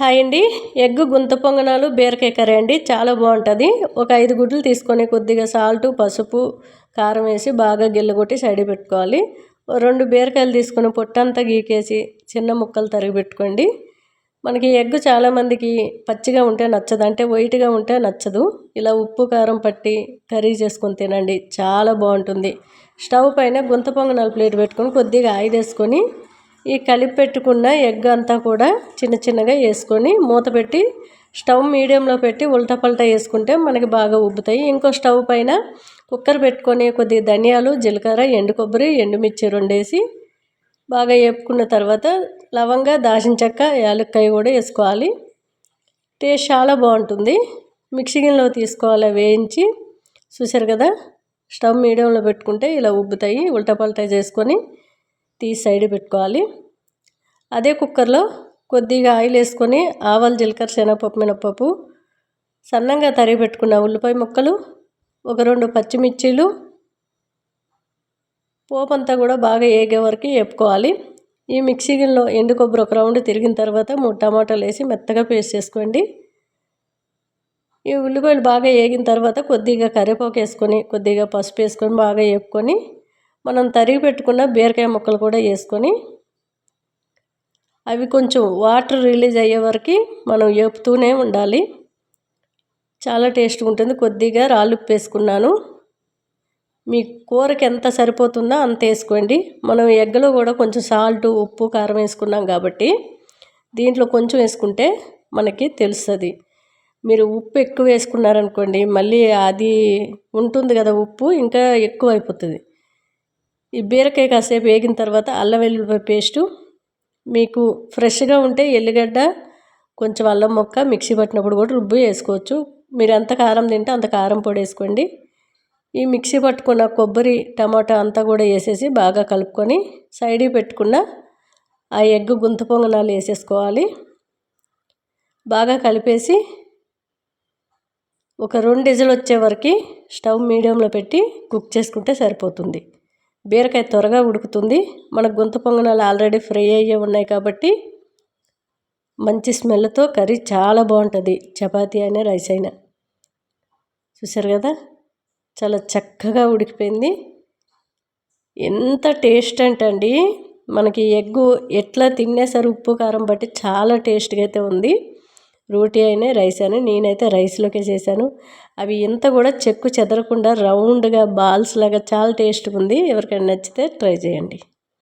Hi అండి. Egg గుంత పొంగనాలు బీరకాయ కర్రీ అండి. చాలా బాగుంటుంది. ఒక 5 గుడ్లు తీసుకొని కొద్దిగా సాల్ట్, పసుపు, కారం వేసి బాగా గిల్లగొట్టి సైడ్ పెట్టుకోవాలి. 2 బీరకాయలు తీసుకొని పొట్టంతా గీకేసి చిన్న ముక్కలు తరిగి పెట్టుకోండి. మనకి ఎగ్ చాలామందికి పచ్చిగా ఉంటే నచ్చదు, అంటే వైట్గా ఉంటే నచ్చదు. ఇలా ఉప్పు కారం పట్టి కర్రీ చేసుకొని తినండి, చాలా బాగుంటుంది. స్టవ్ పైన గుంత పొంగనాలు ప్లేట్ పెట్టుకొని కొద్దిగా ఆయిల్ వేసుకొని ఈ కలిపి పెట్టుకున్న ఎగ్ అంతా కూడా చిన్న చిన్నగా వేసుకొని మూత పెట్టి స్టవ్ మీడియంలో పెట్టి ఉల్టా పల్టా వేసుకుంటే మనకి బాగా ఉబ్బుతాయి. ఇంకో స్టవ్ పైన కుక్కర్ పెట్టుకొని కొద్దిగా ధనియాలు, జీలకర్ర, ఎండు కొబ్బరి, ఎండుమిర్చి 2 వేసి బాగా వేపుకున్న తర్వాత లవంగా, దాల్చిన చెక్క, యాలక్కాయ కూడా వేసుకోవాలి. టేస్ట్ చాలా బాగుంటుంది. మిక్సీ గిన్నెలో తీసుకోవాలి, వేయించి. చూసారు కదా, స్టవ్ మీడియంలో పెట్టుకుంటే ఇలా ఉబ్బుతాయి. ఉల్టా పల్టా చేసుకొని తీసి సైడ్ పెట్టుకోవాలి. అదే కుక్కర్లో కొద్దిగా ఆయిల్ వేసుకొని ఆవాలు, జీలకర్ర, శనగపప్పు, మినపప్పు, సన్నంగా తరిగి పెట్టుకున్న ఉల్లిపాయ ముక్కలు, ఒక 2 పచ్చిమిర్చీలు, పోపు అంతా కూడా బాగా ఏగే వరకు వేపుకోవాలి. ఈ మిక్సీ గిన్నెలో ఎండు కొబ్బరి ఒక రౌండ్ తిరిగిన తర్వాత 3 టమాటాలు వేసి మెత్తగా పేస్ట్ చేసుకోండి. ఈ ఉల్లిపాయలు బాగా వేగిన తర్వాత కొద్దిగా కరివేపాకు వేసుకొని కొద్దిగా పసుపు వేసుకొని బాగా వేపుకొని మనం తరిగి పెట్టుకున్న బీరకాయ ముక్కలు కూడా వేసుకొని అవి కొంచెం వాటర్ రిలీజ్ అయ్యే వరకు మనం వేపుతూనే ఉండాలి. చాలా టేస్ట్గా ఉంటుంది. కొద్దిగా రాళ్ళుప్పు వేసుకున్నాను. మీ కూరకి ఎంత సరిపోతుందో అంత వేసుకోండి. మనం ఎగ్లో కూడా కొంచెం సాల్ట్, ఉప్పు, కారం వేసుకున్నాం కాబట్టి దీంట్లో కొంచెం వేసుకుంటే మనకి తెలుస్తుంది. మీరు ఉప్పు ఎక్కువ వేసుకున్నారనుకోండి, మళ్ళీ అది ఉంటుంది కదా ఉప్పు, ఇంకా ఎక్కువ అయిపోతుంది. ఈ బీరకాయ కాసేపు వేగిన తర్వాత అల్లం వెల్లుల్లిపాయ పేస్టు, మీకు ఫ్రెష్గా ఉంటే ఎల్లిగడ్డ, కొంచెం అల్లం మొక్క మిక్సీ పట్టినప్పుడు కూడా రుబ్బు వేసుకోవచ్చు. మీరు ఎంత కారం తింటే అంత కారం పొడి వేసుకోండి. ఈ మిక్సీ పట్టుకున్న కొబ్బరి, టమాటా అంతా కూడా వేసేసి బాగా కలుపుకొని సైడ్కి పెట్టుకున్న ఆ ఎగ్ గుంత పొంగనాలు వేసేసుకోవాలి. బాగా కలిపేసి ఒక 2 విజిల్ వచ్చే వరకు స్టవ్ మీడియంలో పెట్టి కుక్ చేసుకుంటే సరిపోతుంది. బీరకాయ త్వరగా ఉడుకుతుంది. మన గుంత పొంగనాలు ఆల్రెడీ ఫ్రై అయ్యే ఉన్నాయి కాబట్టి మంచి స్మెల్తో కర్రీ చాలా బాగుంటుంది. చపాతీ అయినా రైస్ అయినా. చూసారు కదా, చాలా చక్కగా ఉడికిపోయింది. ఎంత టేస్ట్ అంటే అండి, మనకి ఎగ్గు ఎట్లా తినేసరి ఉప్పు కారం బట్టి చాలా టేస్ట్గా అయితే ఉంది. రోటీ అయినా రైస్ అయినా, నేనైతే రైస్లోకే చేశాను. అవి ఎంత కూడా చెక్కు చెదరకుండా రౌండ్గా బాల్స్ లాగా చాలా టేస్ట్గా ఉంది. ఎవరికైనా నచ్చితే ట్రై చేయండి.